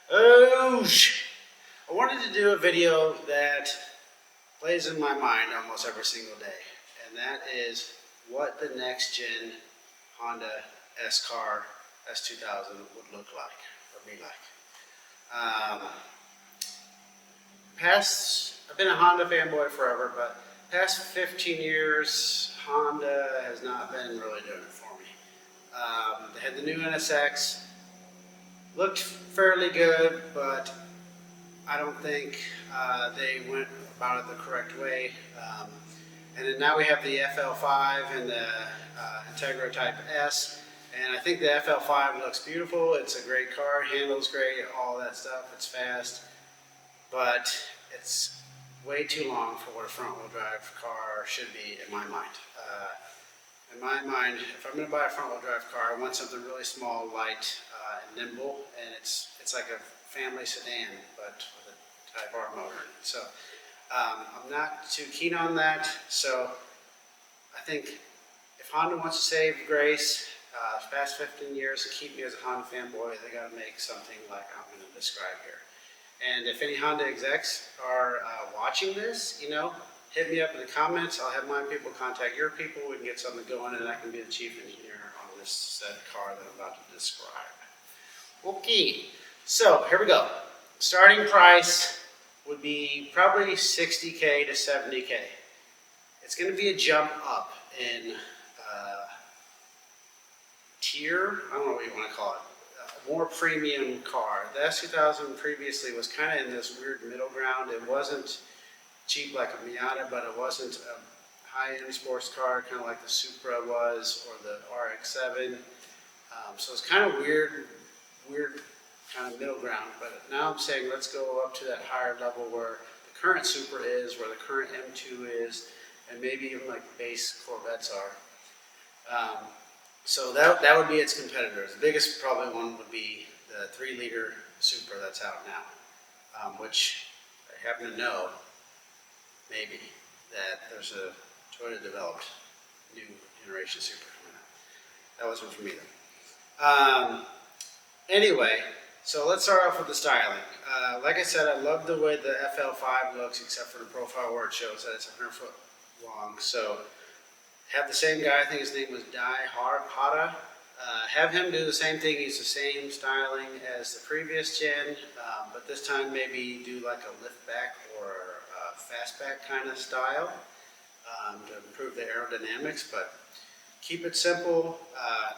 I wanted to do a video that plays in my mind almost every single day, and that is what the next gen Honda S car S2000 would look like or be like. Um, I've been a Honda fanboy forever, but past 15 years, Honda has not been really doing it for me. They had the new NSX, looked fairly good, but I don't think they went about it the correct way. And then now we have the FL5 and the Integra Type S. And I think the FL5 looks beautiful. It's a great car, handles great, all that stuff. It's fast, but it's way too long for what a front-wheel drive car should be in my mind. In my mind, if I'm going to buy a front-wheel drive car, I want something really small, light, and nimble, and it's like a family sedan, but with a Type R motor. So I'm not too keen on that. So I think if Honda wants to save grace, past 15 years to keep me as a Honda fanboy, they got to make something like I'm going to describe here. And if any Honda execs are watching this, hit me up in the comments. I'll have my people contact your people. We can get something going, and I can be the chief engineer on this said car that I'm about to describe. Okay, so here we go. Starting price would be probably 60K to 70K. It's going to be a jump up in tier. I don't know what you want to call it. More premium car. The S2000 previously was kind of in this weird middle ground. It wasn't cheap like a Miata, but it wasn't a high-end sports car, kind of like the Supra was or the RX-7. So it's kind of weird kind of middle ground. But now I'm saying let's go up to that higher level where the current Supra is, where the current M2 is, and maybe even like base Corvettes are. So that would be its competitors. The biggest probably one would be the 3-liter Supra that's out now, which I happen to know, maybe, that there's a Toyota developed new generation Supra coming out. That wasn't for me though. Anyway, so let's start off with the styling. Like I said, I love the way the FL5 looks, except for the profile where it shows that it's 100 foot long. So have the same guy, I think his name was Dai Hara. Have him do the same thing. He's the same styling as the previous gen, but this time maybe do like a lift back or a fastback kind of style to improve the aerodynamics. But keep it simple,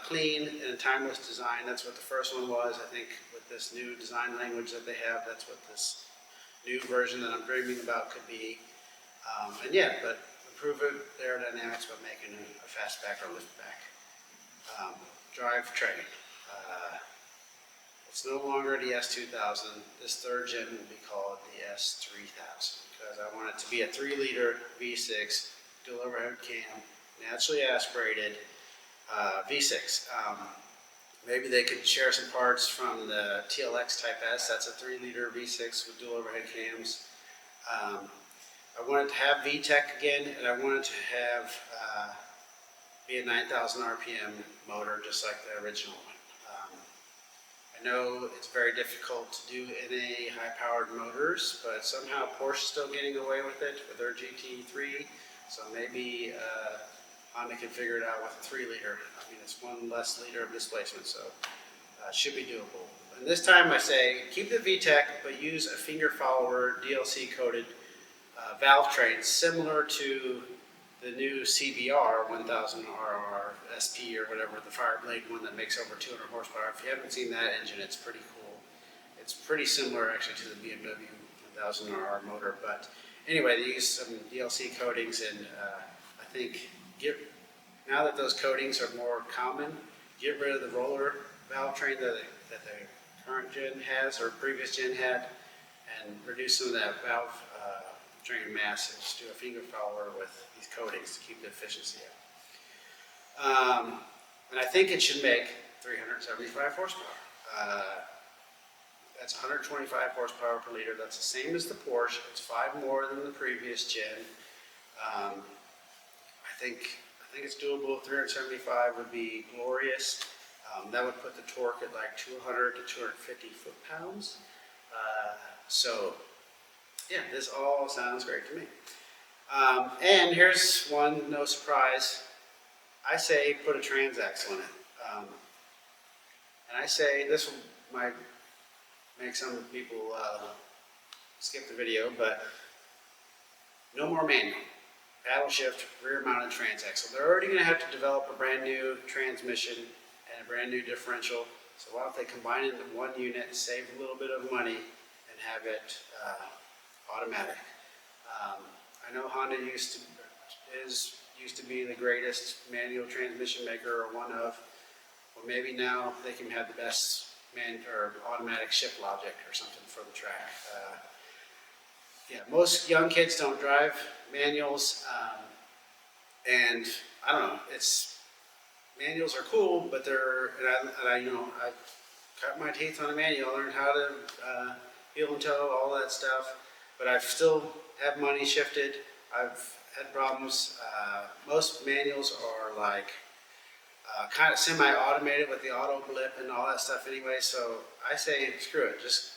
clean, and a timeless design. That's what the first one was. I think with this new design language that they have, that's what this new version that I'm dreaming about could be. And yeah, but improve it, aerodynamics by making a fastback or liftback. Drive train. It's no longer the S2000. This third gen will be called the S3000 because I want it to be a 3-liter V6 dual overhead cam, naturally aspirated V6. Maybe they could share some parts from the TLX Type S. That's a 3-liter V6 with dual overhead cams. I wanted to have VTEC again, and I wanted to have be a 9,000 RPM motor, just like the original one. I know it's very difficult to do in a high-powered motors, but somehow Porsche's still getting away with it with their GT3. So maybe Honda can figure it out with a 3-liter. I mean, it's one less liter of displacement, so it should be doable. And this time I say keep the VTEC, but use a finger follower DLC-coated valve train similar to the new CBR 1000RR SP or whatever, the Fireblade one that makes over 200 horsepower. If you haven't seen that engine, it's pretty cool. It's pretty similar actually to the BMW 1000RR motor, but anyway, they use some DLC coatings, and I think now that those coatings are more common, get rid of the roller valve train that the current gen has or previous gen had, and reduce some of that valve train mass and just do a finger follower with these coatings to keep the efficiency up. And I think it should make 375 horsepower. That's 125 horsepower per liter. That's the same as the Porsche. It's 5 more than the previous gen. I think it's doable. 375 would be glorious. That would put the torque at like 200 to 250 foot-pounds. So yeah, this all sounds great to me. And here's one, no surprise. I say put a transaxle in it. Um, and I say this might make some people skip the video, but no more manual. Paddle shift, rear mounted transaxle. They're already going to have to develop a brand new transmission and a brand new differential. So why don't they combine it into one unit, save a little bit of money, and have it automatic. I know Honda used to be the greatest manual transmission maker, or one of. Well, maybe now they can have the best or automatic shift logic or something for the track. Yeah, most young kids don't drive manuals, and I don't know. Manuals are cool, but I've cut my teeth on a manual, learned how to heel and toe, all that stuff, but I've still have money shifted. I've had problems. Most manuals are like kind of semi-automated with the auto blip and all that stuff anyway, so I say screw it, just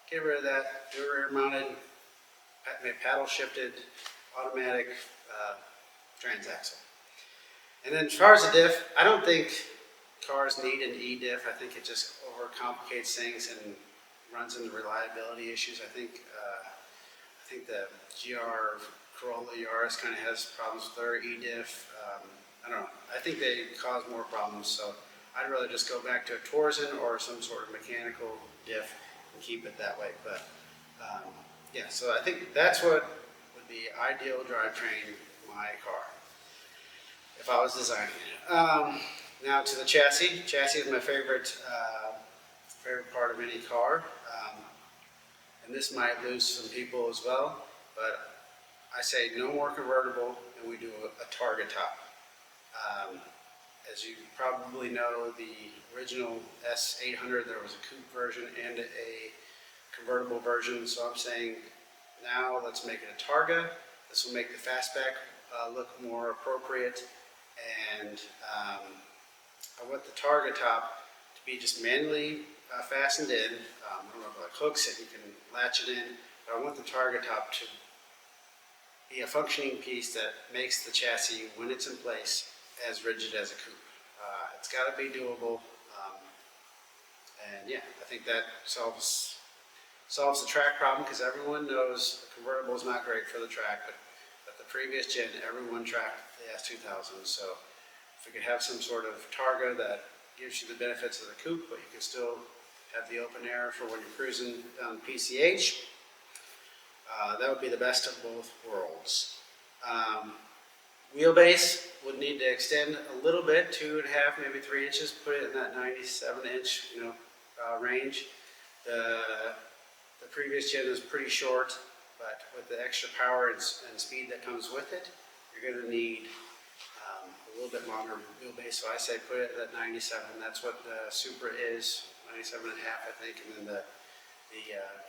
get rid of that, do a rear mounted, paddle shifted, automatic transaxle. And then as far as the diff, I don't think cars need an e-diff. I think it just overcomplicates things and runs into reliability issues. I think the GR Corolla Yaris kind of has problems with their e-diff. I don't know. I think they cause more problems, so I'd rather just go back to a Torsen or some sort of mechanical diff and keep it that way. But yeah, so I think that's what would be ideal drivetrain in my car if I was designing it. Now to the chassis. Chassis is my favorite part of any car, and this might lose some people as well. But I say no more convertible, and we do a target top. As you probably know, the original S800, there was a coupe version and a convertible version. So I'm saying now let's make it a Targa. This will make the fastback look more appropriate. And I want the Targa top to be just manually fastened in. I don't know if like hooks that you can latch it in, but I want the Targa top to be a functioning piece that makes the chassis, when it's in place, as rigid as a coupe. It's got to be doable, and yeah, I think that solves the track problem, because everyone knows a convertible is not great for the track, but the previous gen, everyone tracked the S2000. So if we could have some sort of Targa that gives you the benefits of the coupe, but you can still have the open air for when you're cruising down PCH, that would be the best of both worlds. Wheelbase would need to extend a little bit, 2.5, maybe 3 inches, put it in that 97-inch, range. The previous gen is pretty short, but with the extra power and speed that comes with it, you're going to need a little bit longer wheelbase. So I say put it at 97. That's what the Supra is, 97.5, I think, and then the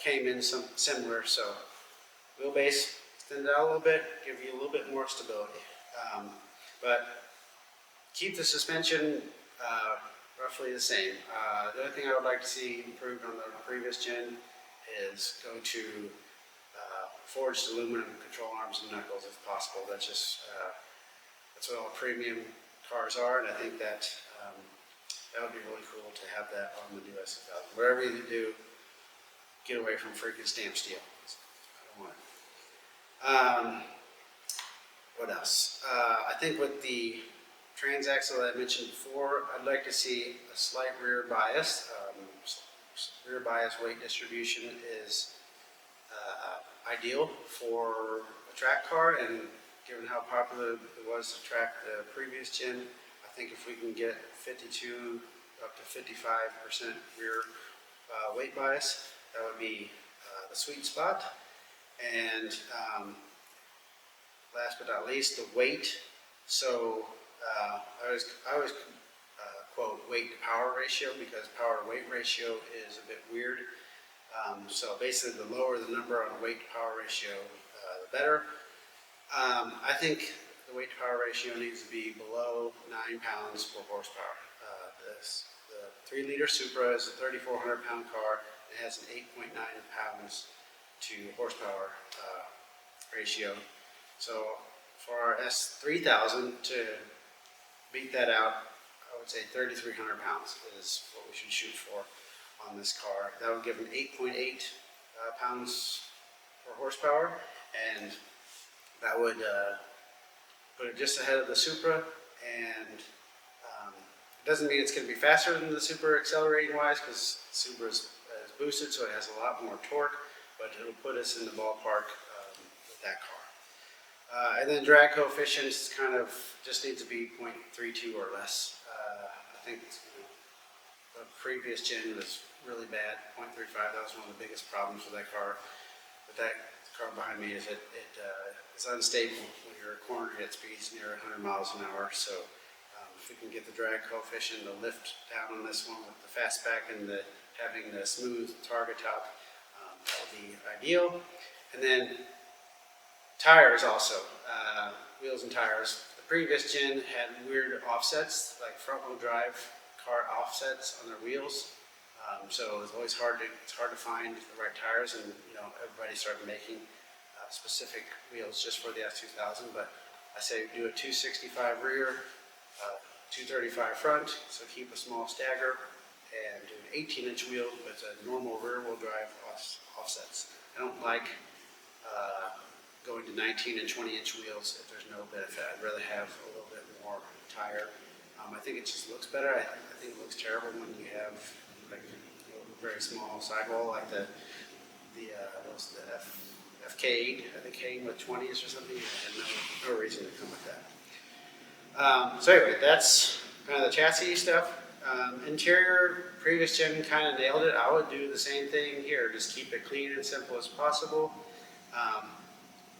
Cayman similar. So wheelbase, extend it out a little bit, give you a little bit more stability. But keep the suspension roughly the same. The only thing I would like to see improved on the previous gen is go to forged aluminum control arms and knuckles if possible. That's just that's what all premium cars are, and I think that that would be really cool to have that on the new S2000. Whatever you do, get away from freaking stamp steel. I don't want it. What else? I think with the transaxle that I mentioned before, I'd like to see a slight rear bias. Rear bias weight distribution is ideal for a track car, and given how popular it was to track the previous gen, I think if we can get 52 up to 55% rear weight bias, that would be the sweet spot. And last but not least, the weight. So I always quote weight to power ratio, because power to weight ratio is a bit weird. So basically, the lower the number on a weight to power ratio, the better. I think the weight to power ratio needs to be below 9 pounds per horsepower. The 3-liter Supra is a 3,400 pound car. It has an 8.9 pounds to horsepower ratio. So for our S3000 to beat that out, I would say 3,300 pounds is what we should shoot for on this car. That would give an 8.8 pounds per horsepower, and that would put it just ahead of the Supra. And it doesn't mean it's going to be faster than the Supra accelerating wise, because the Supra is boosted, so it has a lot more torque, but it'll put us in the ballpark with that car. And then drag coefficients kind of just needs to be 0.32 or less. I think the previous gen was really bad, 0.35. That was one of the biggest problems with that car. But that car behind me is it's unstable when you're cornering at speeds near 100 miles an hour. So if we can get the drag coefficient to lift down on this one with the fastback and having the smooth target top, that would be ideal. And then tires also, wheels and tires. The previous gen had weird offsets, like front wheel drive car offsets on their wheels. So it's always hard to find the right tires, and everybody started making specific wheels just for the S2000. But I say do a 265 rear, 235 front, so keep a small stagger, and do an 18-inch wheel with a normal rear wheel drive offsets. I don't like going to 19 and 20-inch wheels if there's no benefit. I'd rather have a little bit more tire. I think it just looks better. I think it looks terrible when you have like very small sidewall, like the FK8. I think came with 20s or something. And no reason to come with that. So anyway, that's kind of the chassis stuff. Interior, previous gen kind of nailed it. I would do the same thing here. Just keep it clean and simple as possible.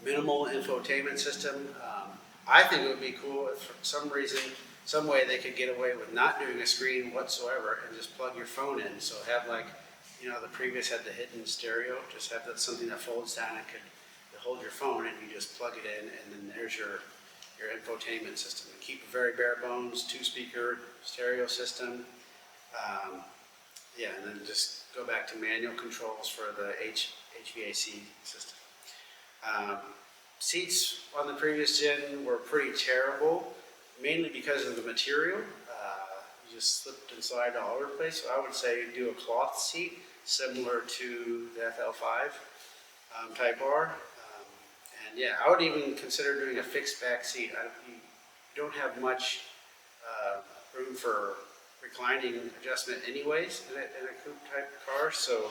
Minimal infotainment system. I think it would be cool if for some reason, some way they could get away with not doing a screen whatsoever and just plug your phone in. So have like, the previous had the hidden stereo. Just have that something that folds down and could hold your phone, and you just plug it in, and then there's your infotainment system. And keep a very bare bones 2-speaker stereo system. And then just go back to manual controls for the HVAC system. Seats on the previous gen were pretty terrible, mainly because of the material. You just slipped and slide all over the place. So I would say do a cloth seat similar to the FL5 Type R. And yeah, I would even consider doing a fixed back seat. You don't have much room for reclining adjustment anyways in a coupe type car. So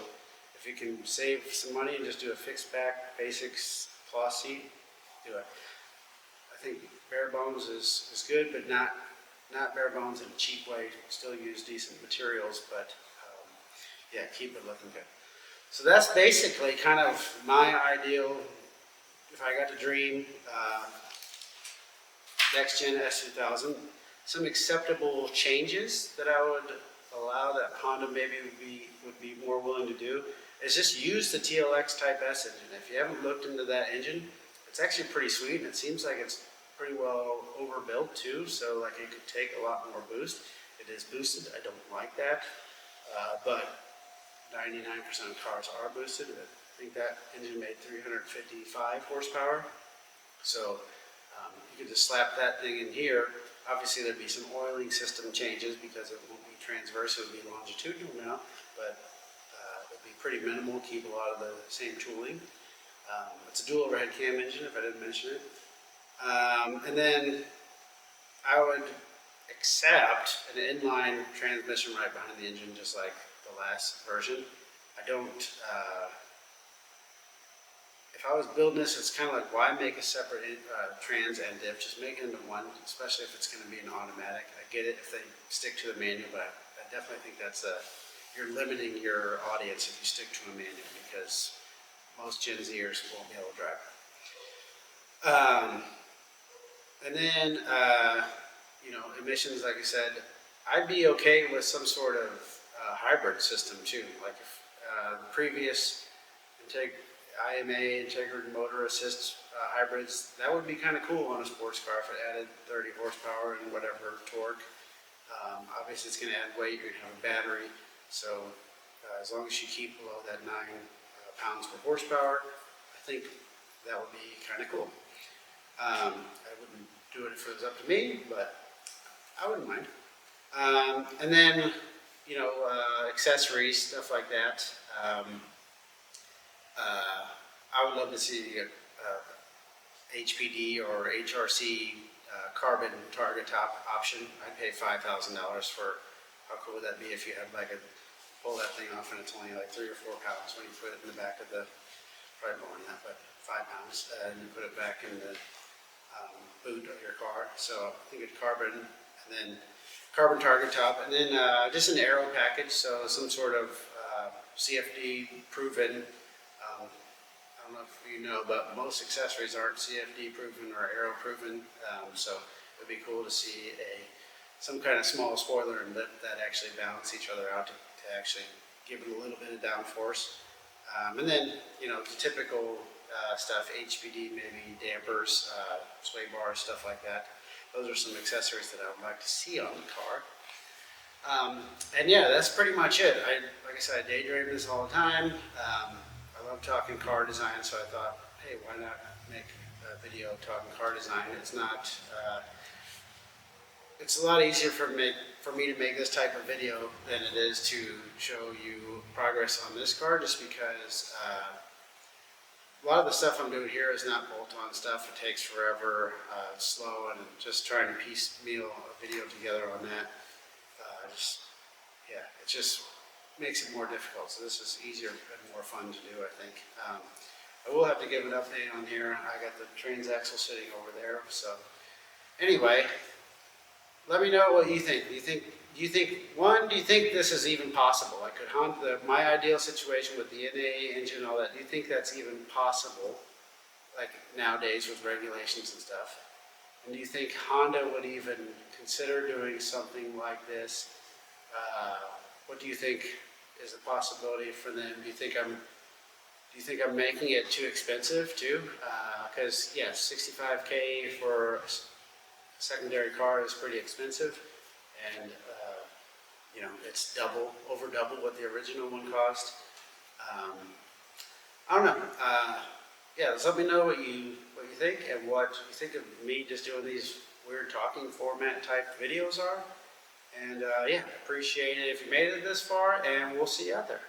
if you can save some money and just do a fixed back basics cloth seat, do it. I think bare bones is good, but not bare bones in a cheap way. Still use decent materials, but keep it looking good. So that's basically kind of my ideal, if I got to dream, next gen S2000. Some acceptable changes that I would allow that Honda maybe would be more willing to do is just use the TLX Type S engine. If you haven't looked into that engine, it's actually pretty sweet, and it seems like it's pretty well overbuilt too, so like it could take a lot more boost. It is boosted. I don't like that, but 99% of cars are boosted. I think that engine made 355 horsepower, so you could just slap that thing in here. Obviously there'd be some oiling system changes because it won't be transverse, it would be longitudinal now, but it'd be pretty minimal, keep a lot of the same tooling. It's a dual overhead cam engine, if I didn't mention it. And then I would accept an inline transmission right behind the engine, just like the last version. I don't, if I was building this, it's kind of like, why make a separate trans and diff? Just make it into one, especially if it's going to be an automatic. I get it if they stick to the manual, but I definitely think you're limiting your audience if you stick to a manual, because most Gen Zers won't be able to drive. And then, emissions, like I said, I'd be okay with some sort of hybrid system too. Like if the previous IMA, integrated motor assist hybrids, that would be kind of cool on a sports car if it added 30 horsepower and whatever torque. Obviously it's going to add weight, you're going to have a battery, so as long as you keep below that 9 pounds per horsepower. I think that would be kind of cool. I wouldn't do it if it was up to me, but I wouldn't mind. And then, accessories, stuff like that. I would love to see HPD or HRC carbon target top option. I'd pay $5,000 for. How cool would that be if you had pull that thing off and it's only like 3 or 4 pounds when you put it in the back of the, probably more than that, but 5 pounds, and you put it back in the boot of your car. So I think it's carbon, and then carbon target top, and then just an aero package, so some sort of CFD proven. I don't know if you know, but most accessories aren't CFD proven or aero proven, so it'd be cool to see some kind of small spoiler and lip that actually balance each other out to actually give it a little bit of downforce. And then, the typical stuff, HPD, maybe dampers, sway bars, stuff like that. Those are some accessories that I would like to see on the car. And yeah, that's pretty much it. Like I said, I daydream this all the time. I love talking car design, so I thought, hey, why not make a video talking car design? It's a lot easier for me to make this type of video than it is to show you progress on this car, just because a lot of the stuff I'm doing here is not bolt-on stuff. It takes forever, it's slow, and just trying to piecemeal a video together on that, it just makes it more difficult. So this is easier and more fun to do, I think. I will have to give an update on here. I got the transaxle sitting over there. So anyway, let me know what you think. Do you think this is even possible? Like, could Honda, my ideal situation with the NA engine and all that, do you think that's even possible, like nowadays with regulations and stuff? And do you think Honda would even consider doing something like this? What do you think is the possibility for them? Do you think I'm making it too expensive too? Because yes, $65K for a secondary car is pretty expensive, and it's over double what the original one cost. I don't know. Yeah, let me know what you think, and what you think of me just doing these weird talking format type videos are. And yeah, appreciate it if you made it this far, and we'll see you out there.